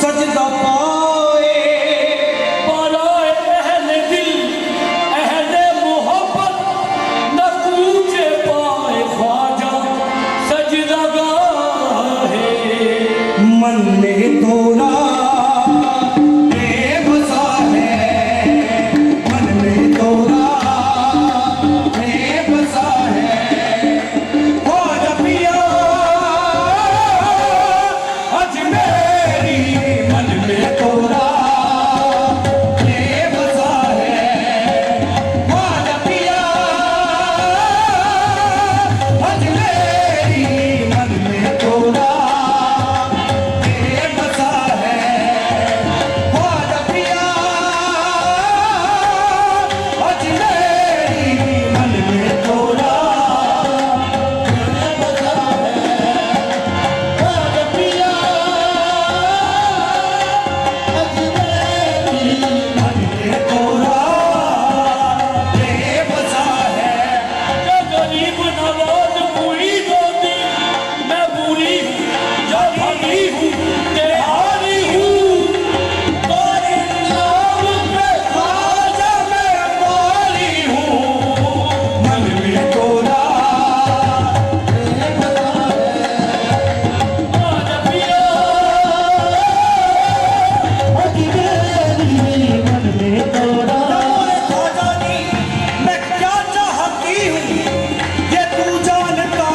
सजदा पाए पाराए अहले दिल अहले मोहब्बत न कूचे पाए ख्वाजा सजदा गाहे मन में तोरा बेबसा है, मन में तोरा बेबसा है। ख्वाजा पिया अजमेरी मन में तोरा बेबसा है। ख्वाजा पिया अजमेरी मन में तोरा बेबसा है। ख्वाजा पिया अजमेरी मन में तोरा बेबसा है। ख्वाजा पिया मन में तोरा बेबसा है। जो गरीब नवाज पूरी होती मैं पूरी जो भली हूँ तेहारी हूँ तेरे नाम पे ख्वाजा मैं वाली हूँ। मन में तोरा बेबसा है। ख्वाजा पिया अजमेरी मन में तोरा। ख्वाजा नी मैं क्या चाहती हूँ ये तू जानता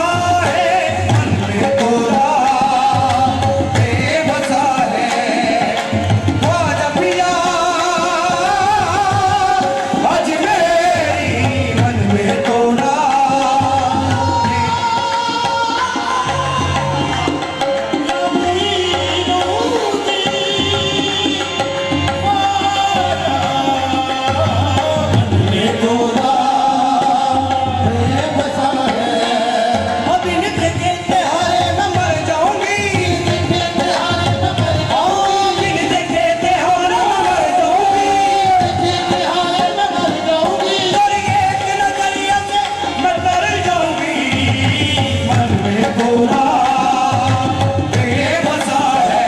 है। मन में तोरा बेबसा है। ख्वाजा पिया अजमेरी मन में तोरा। तोरा बेबसा है। अभी नित्य के त्योहारे में मर जाऊंगी। अभी नित्य के त्योहारे में मर जाऊंगी। तेरी एक नजरिया से मैं डर जाऊंगी। मन में तोरा बेबसा है।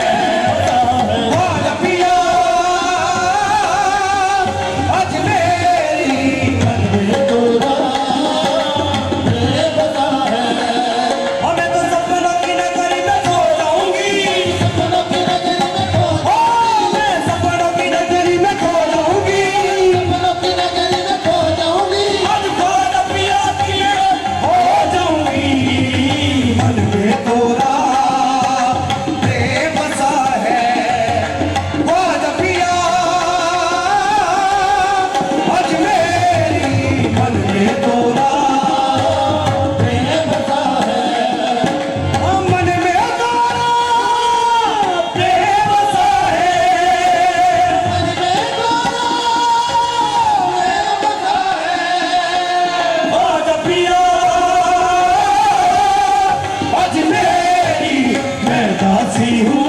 ख्वाजा पिया अजमेरी मन में तोरा बेबसा है। और मैं तो सपनों की नगरी में खो जाऊंगी। मैं सपनों की नगरी में खो जाऊंगी। आज ख्वाजा पिया की हो जाऊंगी। मन में तोरा बेबसा है। ख्वाजा पिया अजमेरी मन में तोरा बेबसा है। मन में तोरा बेबसा है। ख्वाजा पिया अजमेरी मैं दासी हूँ।